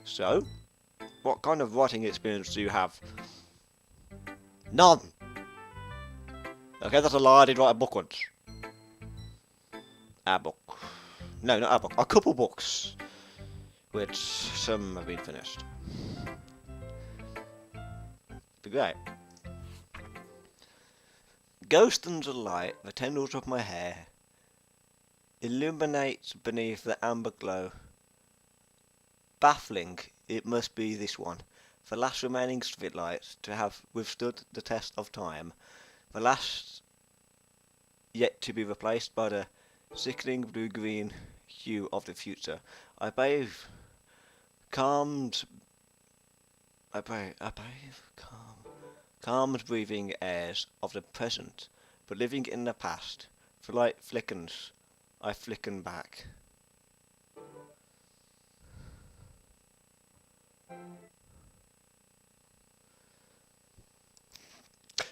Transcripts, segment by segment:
So, what kind of writing experience do you have? None! Okay, that's a lie, I did write a book once. A book. No, not a book. A couple books. Which some have been finished. Be great. Ghost under light, the tendrils of my hair illuminates beneath the amber glow. Baffling, it must be this one, the last remaining streetlight to have withstood the test of time, the last yet to be replaced by the sickening blue-green hue of the future. I bathe calmed breathing airs of the present, but living in the past. The light flickens, I flicken back.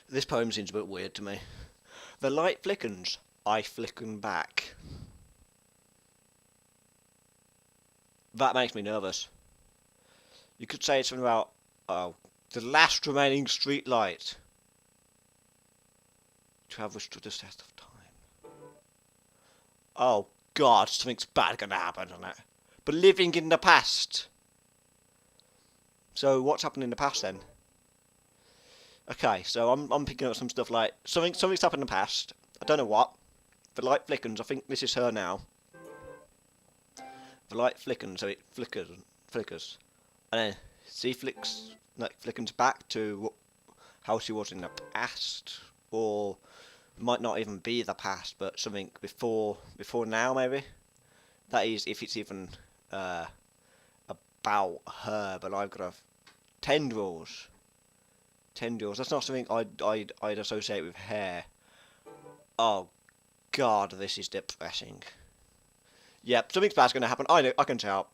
This poem seems a bit weird to me. The light flickens, I flicken back. That makes me nervous. You could say something about, the last remaining street light to have withstood the test of time. Oh God, something's bad gonna happen, isn't it? But living in the past. So what's happened in the past then? Okay, so I'm picking up some stuff like something's happened in the past. I don't know what. The light flickers. I think this is her now. The light flickers, so it flickers, and then she flickers back to how she was in the past, or it might not even be the past, but something before now maybe. That is, if it's even about her. But I've got tendrils. Tendrils. That's not something I'd associate with hair. Oh God, this is depressing. Yep, something's bad's gonna happen. I know. I can tell.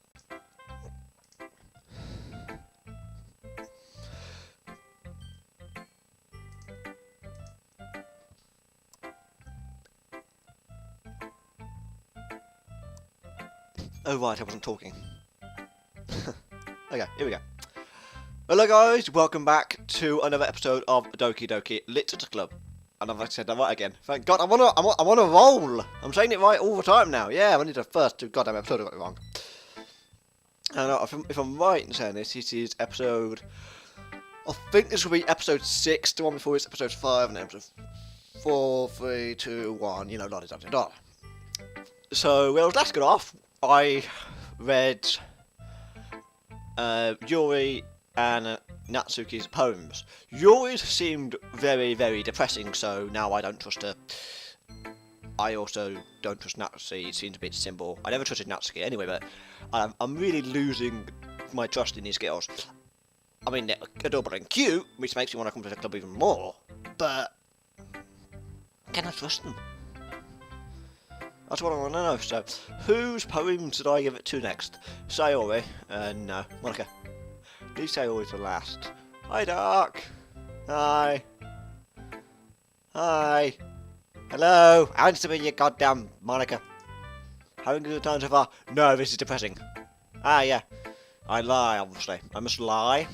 Oh right, I wasn't talking. Okay, here we go. Hello guys, welcome back to another episode of Doki Literature Club. And I've said that right again. Thank God, I'm on a roll. I'm saying it right all the time now. Yeah, I need the first two goddamn episodes I got it wrong. And if I'm right in saying this is episode. I think this will be episode 6. The one before it's episode 5, and episode 4, 3, 2, 1. You know, da. So, well, let's get off. I read Yuri and Natsuki's poems. Yuri's seemed very, very depressing, so now I don't trust her. I also don't trust Natsuki. It seems a bit simple. I never trusted Natsuki anyway, but I'm really losing my trust in these girls. I mean, they're adorable and cute, which makes me want to come to the club even more, but can I trust them? That's what I want to know. So, whose poems did I give it to next? Sayori? No. Monica. Leave Sayori to last. Hi, Dark. Hi. Hi. Hello. Answer me, you goddamn Monica. Having a good time so far? No, this is depressing. Ah, yeah. I lie, obviously. I must lie.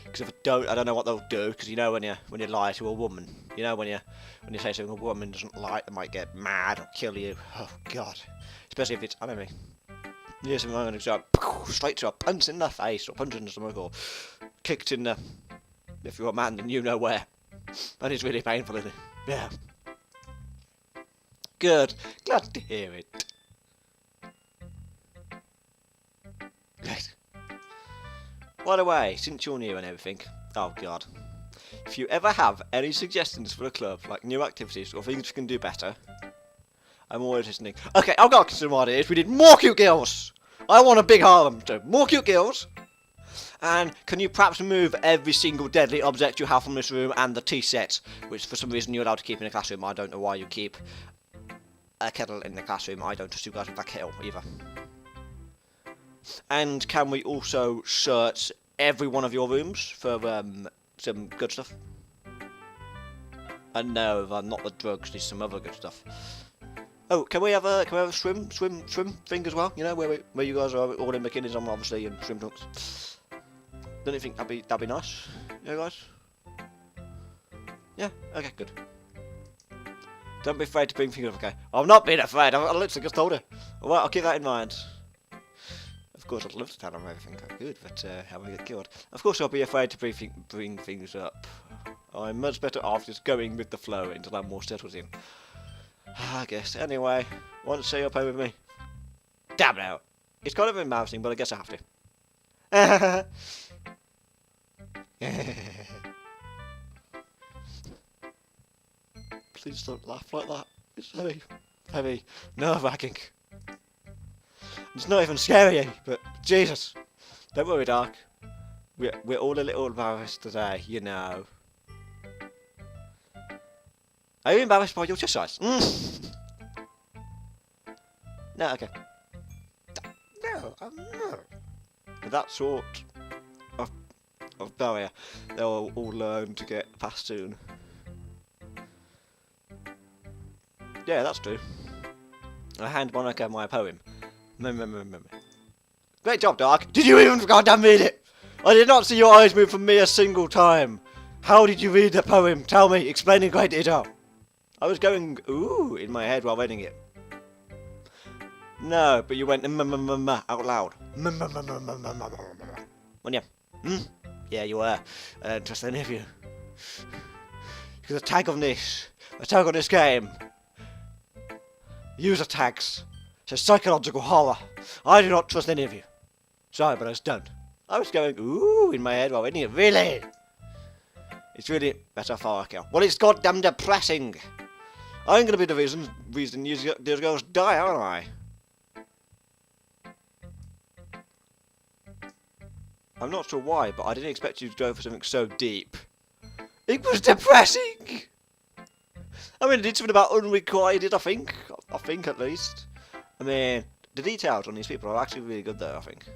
Because if I don't know what they'll do. Because you know when you lie to a woman, you know when you say something a woman doesn't like, they might get mad or kill you. Oh God, especially if it's enemy. Yes, I'm going to go straight to a punch in the face, or punch in the stomach, or kicked in the. If you're a man, then you know where. And it's really painful, isn't it? Yeah. Good. Glad to hear it. Great. By the way, since you're new and everything, oh God, if you ever have any suggestions for the club, like new activities or things we can do better, I'm always listening. Okay, I've got some ideas. We need more cute girls. I want a big harem, so more cute girls. And can you perhaps remove every single deadly object you have from this room and the tea set, which for some reason you're allowed to keep in the classroom. I don't know why you keep a kettle in the classroom. I don't trust you guys with that kettle either. And can we also search every one of your rooms for some good stuff? And no, not the drugs, there's some other good stuff. Oh, can we have a swim thing as well? You know, where you guys are all in bikinis, I'm obviously in swim trunks. Don't you think that'd be nice? Yeah, guys. Yeah. Okay, good. Don't be afraid to bring things up, okay? I'm not being afraid. I literally just told her. Well, I'll keep that in mind. Of course, I'd love to tell them everything I could, but how will I get killed? Of course, I'll be afraid to bring things up. I'm much better off just going with the flow until I'm more settled in. I guess. Anyway, want to say your poem with me? Damn it out. It's kind of embarrassing, but I guess I have to. Please don't laugh like that. It's very nerve-wracking. It's not even scary, but Jesus. Don't worry, Dark. We're all a little embarrassed today, you know. Are you embarrassed by your chest size? No, okay. No, I'm not. With that sort of barrier, they'll all learn to get past soon. Yeah, that's true. I hand Monica my poem. Great job, Dark. Did you even goddamn read it? I did not see your eyes move from me a single time. How did you read the poem? Tell me. Explain in great detail. I was going ooh in my head while reading it. No, but you went out loud. When you? Yeah, you were. I don't trust any of you. Because the tag on this game. User tags. Says psychological horror. I do not trust any of you. Sorry, but I just don't. I was going ooh in my head while reading it. Really? It's really better for a kill. Well, it's goddamn depressing. I'm gonna be the reason these girls die, aren't I? I'm not sure why, but I didn't expect you to go for something so deep. It was depressing! I mean, it did something about unrequited, I think. I think, at least. I mean, the details on these people are actually really good, though, I think.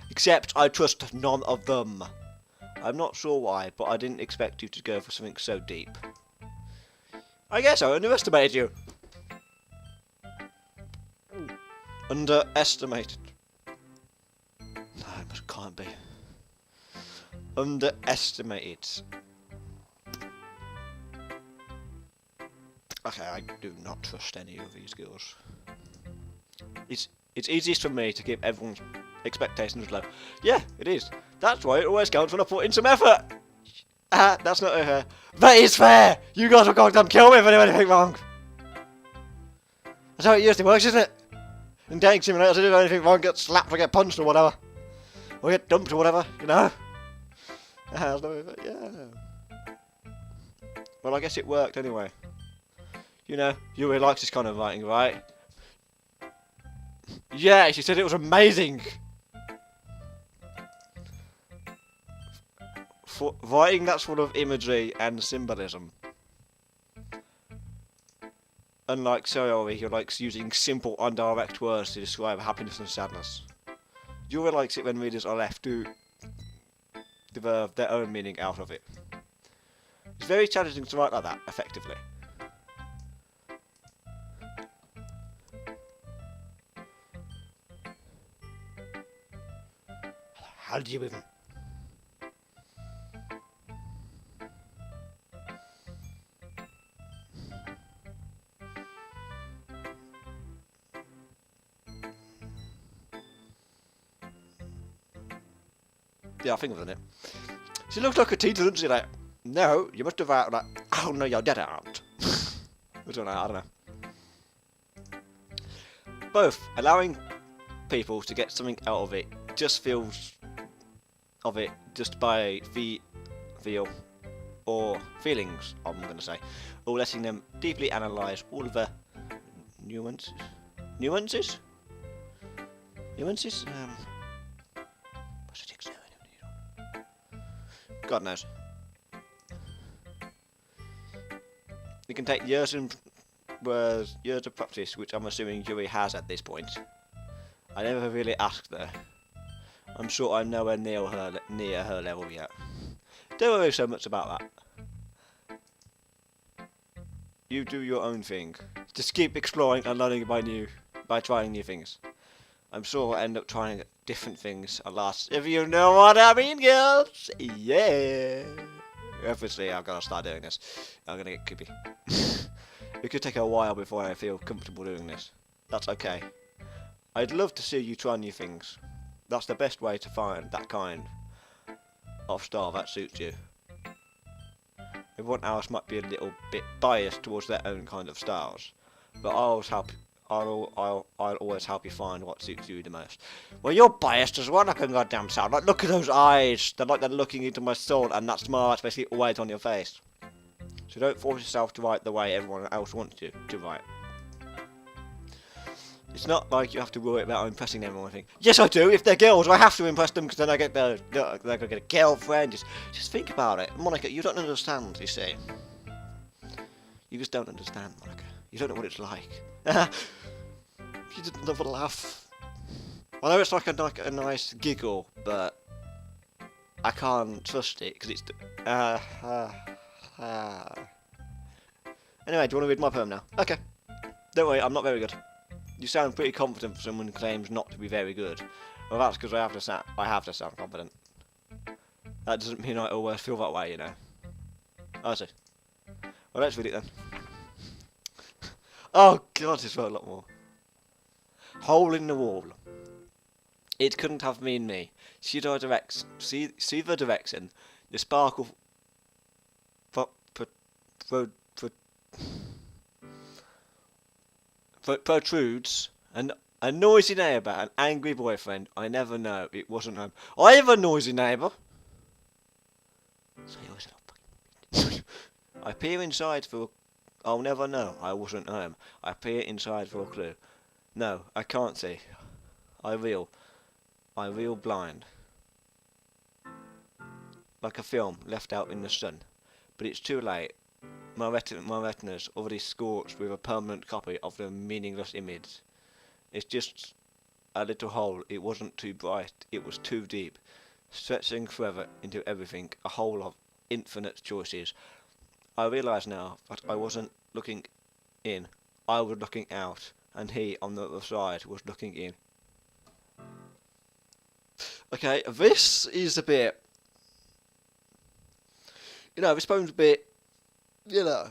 Except, I trust none of them. I'm not sure why, but I didn't expect you to go for something so deep. I guess I underestimated you. Underestimated. No, it can't be. Underestimated. Okay, I do not trust any of these girls. It's easiest for me to keep everyone's expectations low. Yeah, it is. That's why it always counts when I put in some effort. That's not fair. That is fair! You guys will goddamn kill me if I do anything wrong! That's how it usually works, isn't it? In dating simulators, I do anything wrong, get slapped or get punched or whatever. Or get dumped or whatever, you know? Yeah. Well, I guess it worked anyway. You know, you really likes this kind of writing, right? Yeah, she said it was amazing! For writing that sort of imagery and symbolism. Unlike Sayori, who likes using simple, indirect words to describe happiness and sadness. Yuri likes it when readers are left to develop their own meaning out of it. It's very challenging to write like that, effectively. How did you even... Yeah, I think I've done it. She looks like a teacher, doesn't she? Like, no, you must have out like, oh no, your dad aren't. I don't know. Both allowing people to get something out of it just feels of it just by feel or feelings, I'm gonna say, or letting them deeply analyse all of the nuances. God knows. It can take years of practice, which I'm assuming Yuri has at this point. I never really asked her. I'm sure I'm nowhere near her level yet. Don't worry so much about that. You do your own thing. Just keep exploring and learning by trying new things. I'm sure I'll end up trying different things at last, if you know what I mean, girls. Yeah. Obviously, I've got to start doing this. I'm gonna get creepy. It could take a while before I feel comfortable doing this. That's okay. I'd love to see you try new things. That's the best way to find that kind of style that suits you. Everyone else might be a little bit biased towards their own kind of styles, but I'll always help you find what suits you the most. Well, you're biased as well, like a goddamn sound. Like, look at those eyes. They're like they're looking into my soul, and that smile that's basically always on your face. So don't force yourself to write the way everyone else wants you to write. It's not like you have to worry about impressing them or anything. Yes, I do. If they're girls, I have to impress them because then I get they're gonna get a girlfriend. Just think about it, Monica. You don't understand. You see, you just don't understand, Monica. You don't know what it's like. You didn't love a laugh. I know it's like a nice giggle, but I can't trust it because it's. Anyway, do you want to read my poem now? Okay. Don't worry, I'm not very good. You sound pretty confident for someone who claims not to be very good. Well, that's because I have to sound confident. That doesn't mean I always feel that way, you know. I see. Well, let's read it then. Oh God, this wrote a lot more. Hole in the wall. It couldn't have been me. See the direction. The sparkle protrudes, and a noisy neighbour, an angry boyfriend. I never know. It wasn't home. I have a noisy neighbour. I peer inside for. I'll never know. I wasn't home. I peer inside for a clue. No, I can't see. I reel blind. Like a film left out in the sun. But it's too late. My retina's already scorched with a permanent copy of the meaningless image. It's just a little hole. It wasn't too bright. It was too deep. Stretching forever into everything. A hole of infinite choices. I realise now that I wasn't looking in. I was looking out. And he, on the other side, was looking in. Okay, this is a bit... You know, this poem's a bit... You know...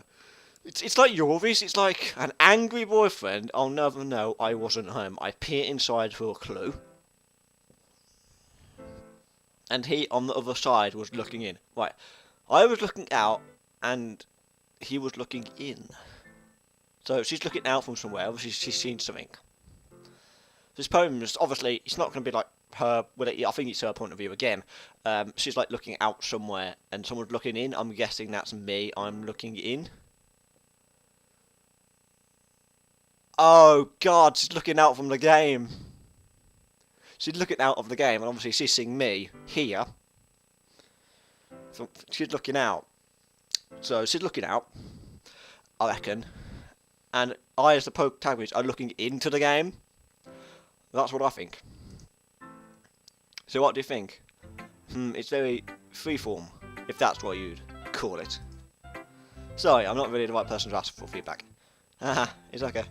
It's like yours. It's like an angry boyfriend. I'll never know I wasn't home. I peer inside for a clue. And he, on the other side, was looking in. Right. I was looking out, and he was looking in. So she's looking out from somewhere. Obviously, she's seen something. This poem is obviously, it's not going to be like her. Well, I think it's her point of view again. She's like looking out somewhere, and someone's looking in. I'm guessing that's me. I'm looking in. Oh God, she's looking out from the game. She's looking out of the game, and obviously she's seeing me here. So she's looking out. So she's looking out, I reckon. And I, as the protagonist, are looking into the game. That's what I think. So what do you think? It's very freeform, if that's what you'd call it. Sorry, I'm not really the right person to ask for feedback. Haha, it's okay.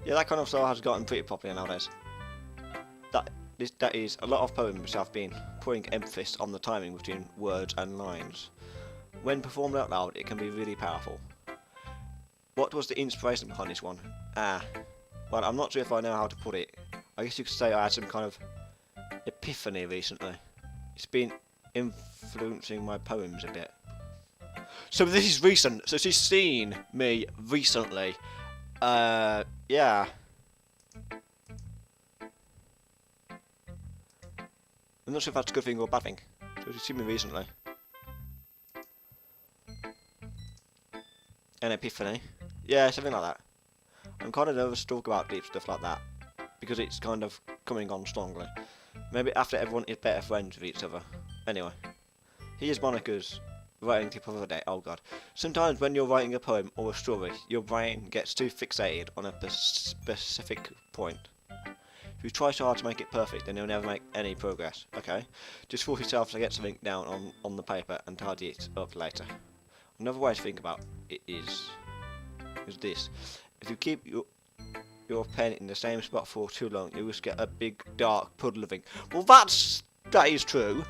Yeah, that kind of style has gotten pretty popular nowadays. That is, a lot of poems have been putting emphasis on the timing between words and lines. When performed out loud, it can be really powerful. What was the inspiration behind this one? Well, I'm not sure if I know how to put it. I guess you could say I had some kind of epiphany recently. It's been influencing my poems a bit. So this is recent. So she's seen me recently. Yeah. I'm not sure if that's a good thing or a bad thing. So she's seen me recently. An epiphany. Yeah, something like that. I'm kind of nervous to talk about deep stuff like that, because it's kind of coming on strongly. Maybe after everyone is better friends with each other. Anyway, here's Monica's writing tip of the day. Oh God. Sometimes when you're writing a poem or a story, your brain gets too fixated on a specific point. If you try so hard to make it perfect, then you'll never make any progress, okay? Just force yourself to get something down on the paper and tidy it up later. Another way to think about it is, is this. If you keep your pen in the same spot for too long, you just get a big dark puddle of ink. Well, that is true.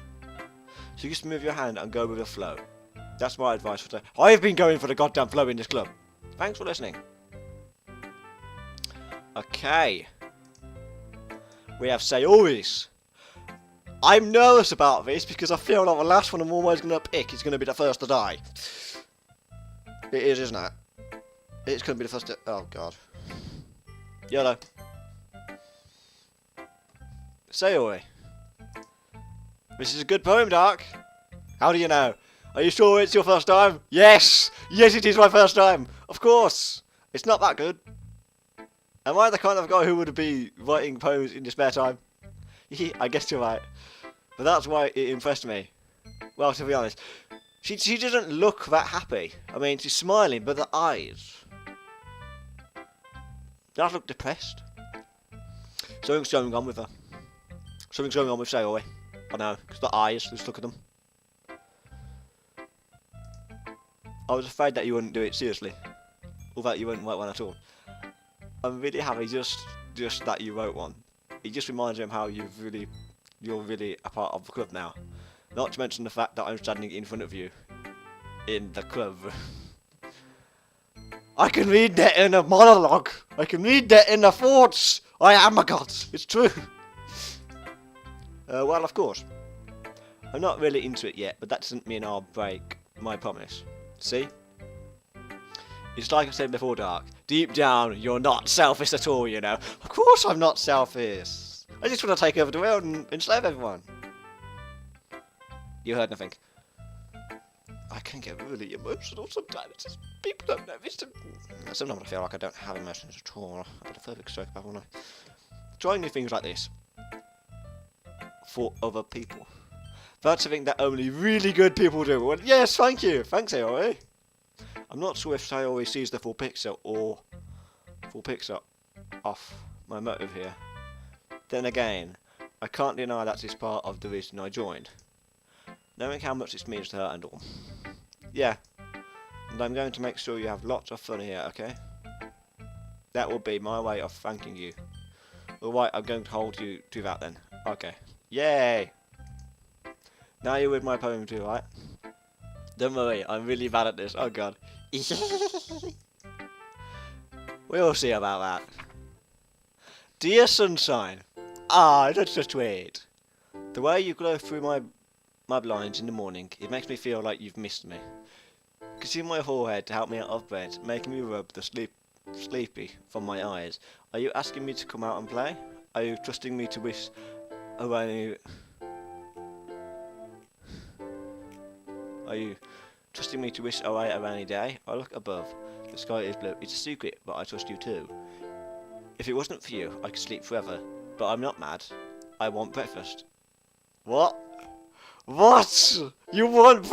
So you just move your hand and go with the flow. That's my advice for today. I've been going for the goddamn flow in this club. Thanks for listening. Okay. We have Sayoris. I'm nervous about this because I feel like the last one I'm always going to pick is going to be the first to die. It is, isn't it? It's going to be the first to... Oh, God. YOLO. Sayori. This is a good poem, Dark. How do you know? Are you sure it's your first time? Yes! Yes, it is my first time! Of course! It's not that good. Am I the kind of guy who would be writing poems in his spare time? I guess you're right. But that's why it impressed me. Well, to be honest, she doesn't look that happy. I mean, she's smiling, but the eyes... does look depressed. Something's going on with her. Something's going on with Sayori. I know, because the eyes, just look at them. I was afraid that you wouldn't do it seriously. Or that you wouldn't write one at all. I'm really happy just that you wrote one. It just reminds me of how you're really a part of the club now. Not to mention the fact that I'm standing in front of you. In the club. I can read that in a monologue. I can read that in the thoughts. I am a god. It's true. Well, of course. I'm not really into it yet, but that doesn't mean I'll break my promise. See? It's like I said before, Dark. Deep down, you're not selfish at all, you know. Of course I'm not selfish. I just want to take over the world and enslave everyone. You heard nothing. I can get really emotional sometimes. Just, people don't know this. Sometimes I feel like I don't have emotions at all. I've had a perfect stroke about one. Trying new things like this. For other people. That's something that only really good people do. Well, yes, thank you. Thanks, Sayori. I'm not sure if Sayori sees the full picture off my motive here. Then again, I can't deny that it's part of the reason I joined. Knowing how much this means to her and all. Yeah. And I'm going to make sure you have lots of fun here, okay? That will be my way of thanking you. Alright, I'm going to hold you to that then. Okay. Yay! Now you're with my poem too, right? Don't worry, I'm really bad at this. Oh god. We'll see about that. Dear Sunshine. Ah, that's just sweet. The way you glow through my blinds in the morning, it makes me feel like you've missed me. Kissing my forehead to help me out of bed, making me rub the sleepy from my eyes. Are you asking me to come out and play? Are you trusting me to wish away... Are you trusting me to wish away a rainy day? I look above. The sky is blue. It's a secret, but I trust you too. If it wasn't for you, I could sleep forever. But I'm not mad. I want breakfast. What? What? You want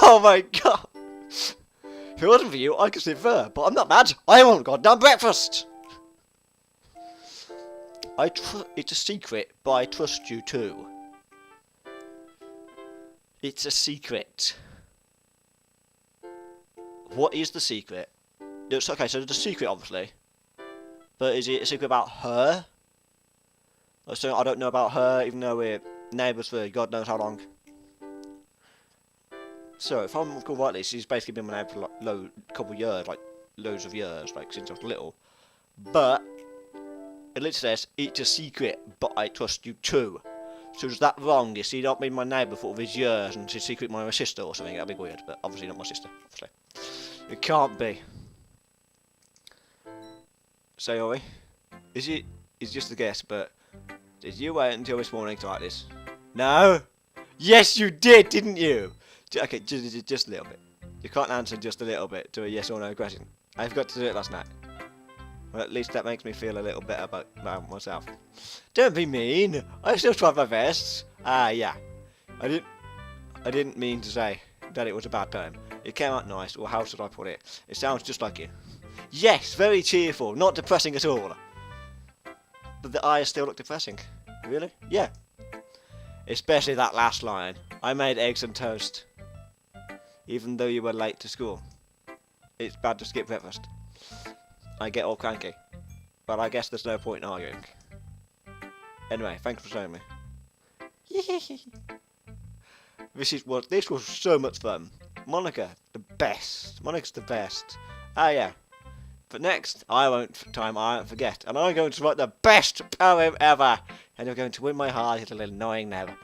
Oh my god! If it wasn't for you, I could sleep forever. But I'm not mad. I want goddamn breakfast! It's a secret, but I trust you too. It's a secret. What is the secret? It's okay, so there's a secret, obviously. But is it a secret about her? So I don't know about her, even though we're neighbours for God knows how long. So, if I'm recall rightly, she's basically been my neighbour for like couple of years, like loads of years, like since I was little. But it literally says it's a secret, but I trust you too. So is that wrong? Is she not been my neighbour for all these years and she's secret my sister or something? That'd be weird, but obviously not my sister. Obviously. It can't be. Sayori, it's just a guess, but did you wait until this morning to write this? No? Yes, you did, didn't you? Okay, just a little bit. You can't answer just a little bit to a yes or no question. I forgot to do it last night. Well, at least that makes me feel a little better about myself. Don't be mean. I still tried my best. Yeah. I didn't mean to say that it was a bad poem. It came out nice, or how should I put it? It sounds just like you. Yes, very cheerful, not depressing at all. But the eyes still look depressing. Really? Yeah. Especially that last line. I made eggs and toast. Even though you were late to school. It's bad to skip breakfast. I get all cranky. But I guess there's no point in arguing. Anyway, thanks for showing me. This was so much fun. Monica, the best. Monica's the best. Ah yeah. But next, I won't forget. And I'm going to write the best poem ever. And you're going to win my heart, you little annoying neighbour.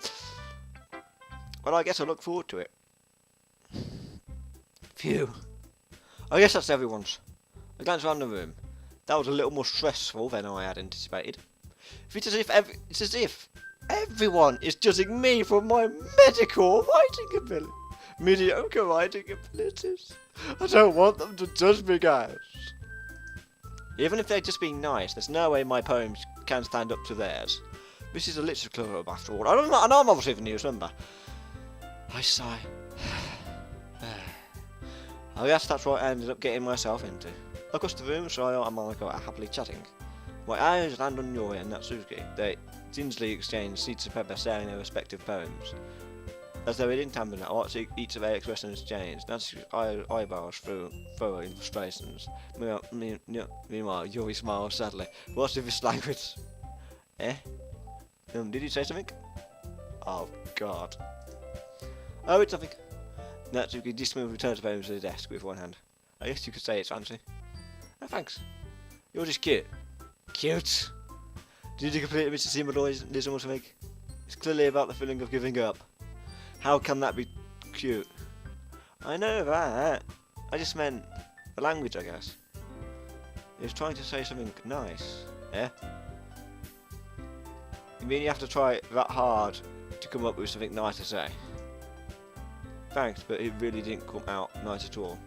Well, I guess I look forward to it. Phew. I guess that's everyone's. I glanced around the room. That was a little more stressful than I had anticipated. It's as if everyone is judging me for my mediocre writing abilities. I don't want them to judge me, guys. Even if they're just being nice, there's no way my poems can stand up to theirs. This is a literature club after all. I know I'm obviously the newest member. I sigh. I guess that's what I ended up getting myself into. Across the room, Shio and Monica are happily chatting. My eyes land on Yuri and Natsuki. They gingerly exchange seeds of pepper, sharing their respective poems. As though it didn't happen, each of their expressions changed. Natsuki's eyebrows furrow in frustrations. Meanwhile, Yuri smiles sadly. What's with this language? Eh? Did you say something? Oh, God. Oh, it's nothing. Natsuki dismally returns the poems to the desk with one hand. I guess you could say it's fancy. Oh, thanks. You're just cute. Cute? Did you complete Mr. Symbolism or something? It's clearly about the feeling of giving up. How can that be cute? I know that. I just meant the language, I guess. He was trying to say something nice. Yeah? You mean you have to try that hard to come up with something nice to say? Thanks, but it really didn't come out nice at all.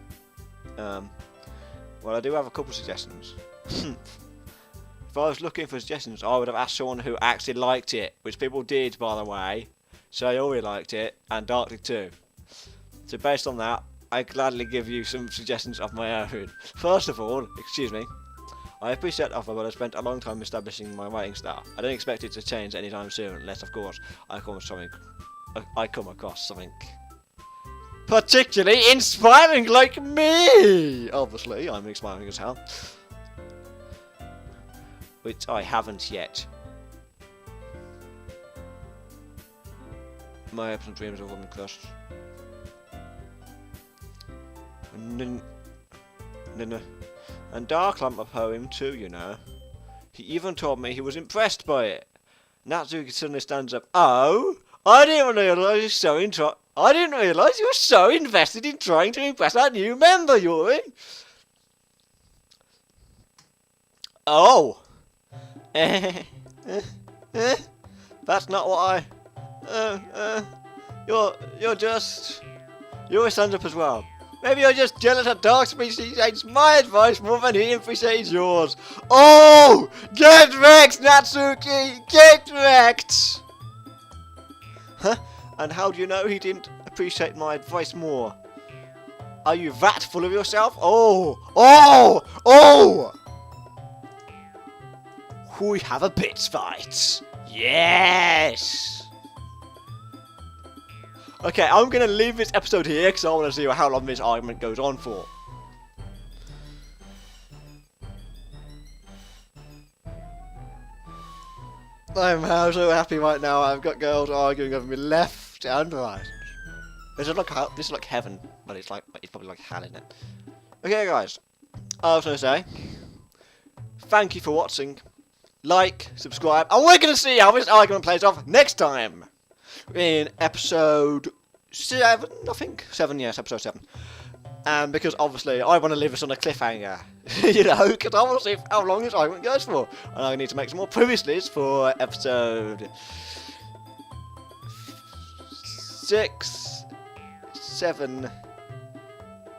Well, I do have a couple of suggestions. If I was looking for suggestions, I would have asked someone who actually liked it, which people did, by the way. So I already liked it, and Dark did too. So based on that, I gladly give you some suggestions of my own. First of all, excuse me, I appreciate the offer, but I spent a long time establishing my writing style. I don't expect it to change anytime soon, unless, of course, I come across something particularly inspiring like me! Obviously, I'm inspiring as hell. Which I haven't yet. My hopes and dreams of woman crushed. And Dark liked my poem too, you know. He even told me he was impressed by it. Natsuki suddenly stands up. Oh, I didn't realise you were so invested in trying to impress our new member, Yuri. Oh. That's not what Yuri stands up as well. Maybe you're just jealous that Dark appreciates my advice more than he appreciates yours. Oh! Get wrecked, Natsuki! Get wrecked! Huh? And how do you know he didn't appreciate my advice more? Are you that full of yourself? Oh! Oh! Oh! We have a bits fight. Yes! Okay, I'm going to leave this episode here because I want to see how long this argument goes on for. I'm so happy right now. I've got girls arguing over me left and right. This is like heaven, but it's probably like hell, isn't it? Okay, guys. I was going to say, thank you for watching. Like, subscribe, and we're going to see how this argument plays off next time. In episode 7, I think? 7, yes, episode 7. And because obviously I want to leave us on a cliffhanger, you know, because I want to see how long this argument goes for. And I need to make some more previous lists for episode 6, 7,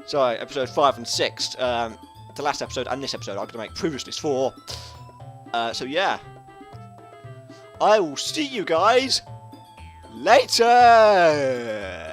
sorry, episode 5 and 6. The last episode and this episode I'm going to make previous lists for. So yeah, I will see you guys later!